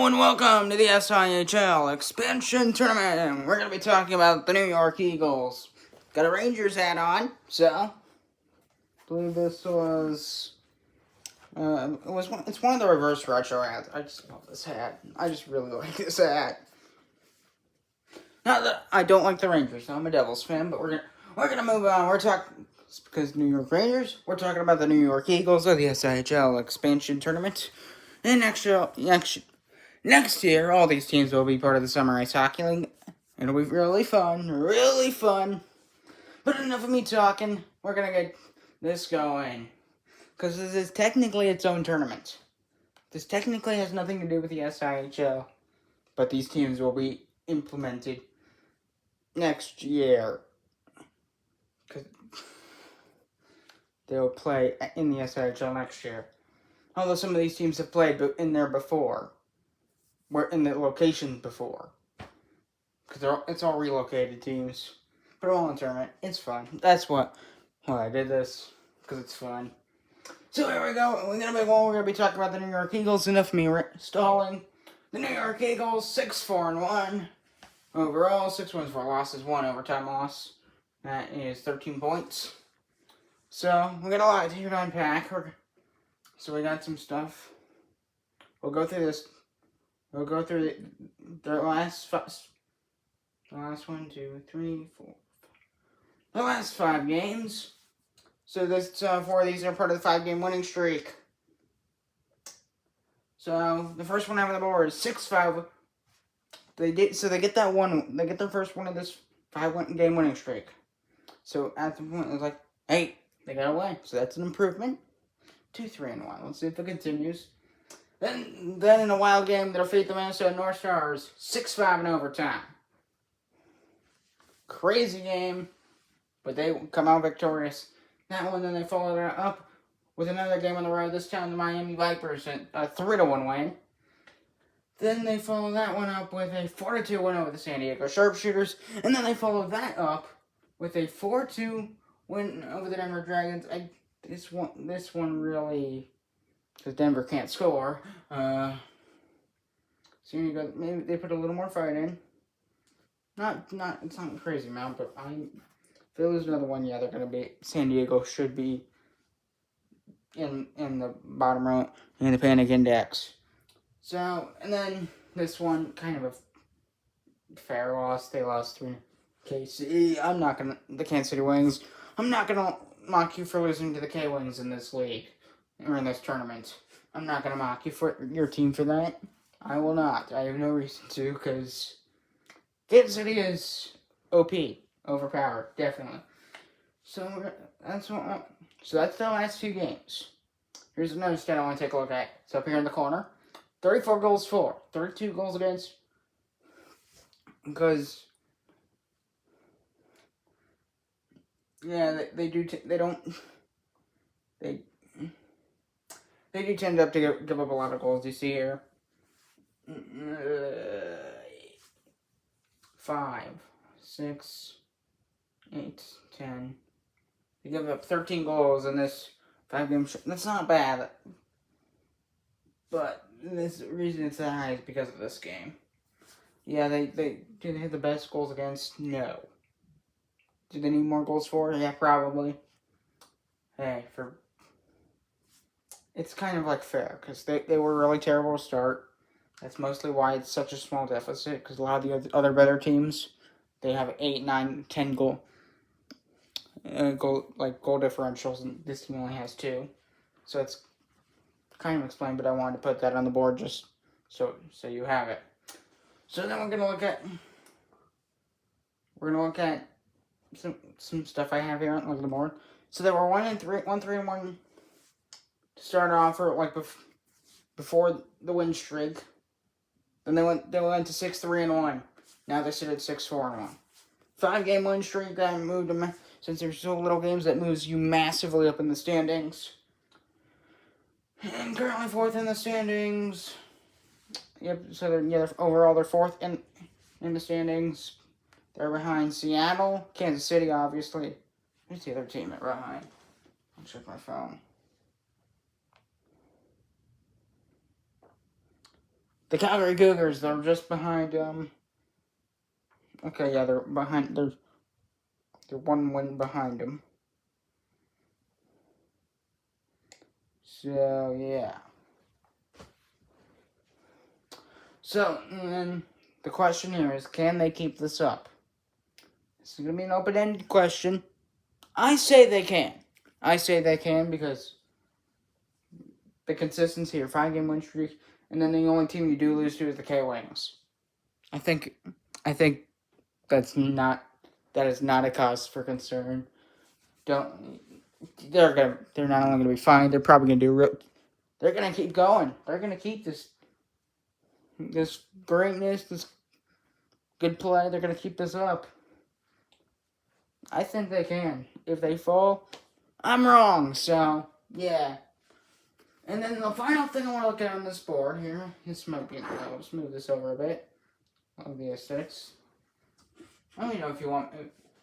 Hello and welcome to the SIHL Expansion Tournament. We're going to be talking about the New York Eagles. Got a Rangers hat on, so I believe this was it's one of the reverse retro hats. I just love this hat. I just really like this hat. Not that I don't like the Rangers. I'm a Devils fan, but we're gonna move on. We're talking because New York Rangers. We're talking about the New York Eagles of the SIHL Expansion Tournament. And next year, all these teams will be part of the Summer Ice Hockey League. It'll be really fun, really fun. But enough of me talking. We're gonna get this going. Because this is technically its own tournament. This technically has nothing to do with the SIHL. But these teams will be implemented next year. Because they'll play in the SIHL next year. Although some of these teams have played in there before. We're in the location before. Because it's all relocated teams. But all in tournament. It's fun. That's why I did this. Because it's fun. So here we go. We're going to be talking about the New York Eagles. Enough of me stalling. The New York Eagles, 6-4-1. Overall, 6 wins, 4 losses, 1 overtime loss. That is 13 points. So, we got a lot here to unpack. So we got some stuff. We'll go through this. We'll go through the last 1, 2, 3, 4. The last 5 games. So this 4 of these are part of the 5-game winning streak. So the first one out on the board is 6-5. They get that one. They get their first one of this 5-game winning streak. So at the point it was like 8. They got away. So that's an improvement. 2-3-1. Let's see if it continues. Then in a wild game, they'll defeat the Minnesota North Stars 6-5 in overtime. Crazy game, but they come out victorious. That one, then they followed it up with another game on the road. This time, the Miami Vipers, a 3-1 win. Then they followed that one up with a 4-2 win over the San Diego Sharpshooters, and then they followed that up with a 4-2 win over the Denver Dragons. This one really, because Denver can't score. So you go. Maybe they put a little more fight in. It's not a crazy amount, but if they lose another one, yeah, they're gonna be. San Diego should be in the bottom row in the panic index. So, and then this one kind of a fair loss. They lost 3 KC. The Kansas City Wings. I'm not gonna mock you for losing to the K Wings in this league or in this tournament. I'm not gonna mock you for your team for that. I will not. I have no reason to, because Kansas City is OP, overpowered, definitely. So that's the last 2 games. Here's another stat I want to take a look at. It's up here in the corner. 34 goals for, 32 goals against. Because yeah, they do tend to give up a lot of goals. You see here. 5, 6, 8, 10. They give up 13 goals in this 5-game show. That's not bad. But the reason it's that high is because of this game. Yeah, do they have the best goals against? No. Do they need more goals for? Yeah, probably. Hey, it's kind of like fair, because they were really terrible to start. That's mostly why it's such a small deficit, because a lot of the other better teams, they have 8, 9, 10 goal differentials, and this team only has 2. So it's kind of explained, but I wanted to put that on the board just so you have it. So then we're gonna look at some stuff I have here on the board. So they were 1-3-1 to start off, or before the win streak. Then they went to 6-3-1. Now they sit at 6-4-1. 5-game win streak that moved them, since there's so little games, that moves you massively up in the standings. And currently 4th in the standings. Yep. So overall they're 4th in the standings. They're behind Seattle, Kansas City, obviously. Who's the other team at behind? I'll check my phone. the Calgary Cougars, they're just behind, okay, yeah, they're behind, they're one win behind them. So, yeah. So, and then the question here is, can they keep this up? This is going to be an open-ended question. I say they can. I say they can because the consistency or 5-game win streak, and then the only team you do lose to is the K-Wings. I think that is not a cause for concern. They're not only gonna be fine, they're probably gonna they're gonna keep going. They're gonna keep this greatness, this good play. They're gonna keep this up. I think they can. If they fall, I'm wrong. So yeah. And then the final thing I want to look at on this board here, this might be, let's move this over a bit, of the aesthetics. I don't know if you want,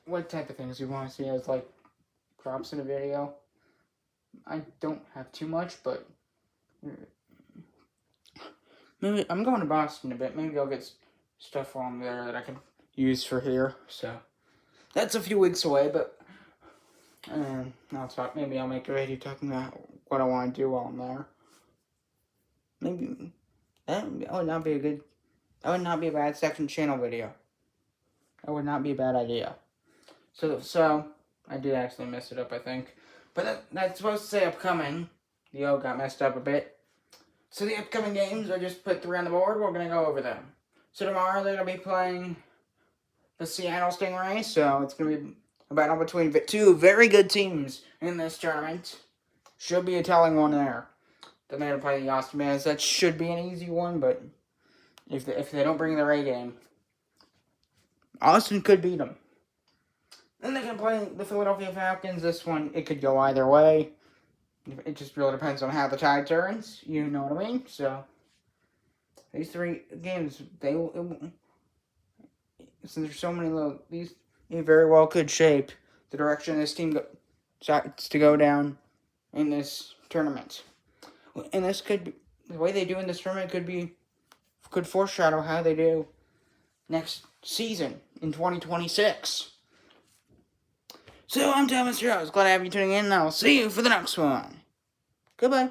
what type of things you want to see as, like, props in a video. I don't have too much, but maybe, I'm going to Boston a bit, maybe I'll get stuff on there that I can use for here, so. That's a few weeks away, but, maybe I'll make a video talking about what I want to do while I'm there. Maybe that would not be a bad second channel video. That would not be a bad idea. So I did actually mess it up, I think. But that's supposed to say upcoming. The O got messed up a bit. So the upcoming games, I just put 3 on the board. We're gonna go over them. So tomorrow they're gonna be playing the Seattle Stingrays. So it's gonna be a battle between 2 very good teams in this tournament. Should be a telling one there. Then they're going to play the Austin Mans. That should be an easy one, but if they don't bring their A game, Austin could beat them. Then they're going to play the Philadelphia Falcons. This one, it could go either way. It just really depends on how the tide turns. You know what I mean? So, these 3 games, since there's so many these very well could shape the direction this team decides to go down in this tournament. And this could be, the way they do in this tournament could foreshadow how they do next season in 2026. So I'm Thomas Rose. Glad to have you tuning in, and I'll see you for the next one. Goodbye.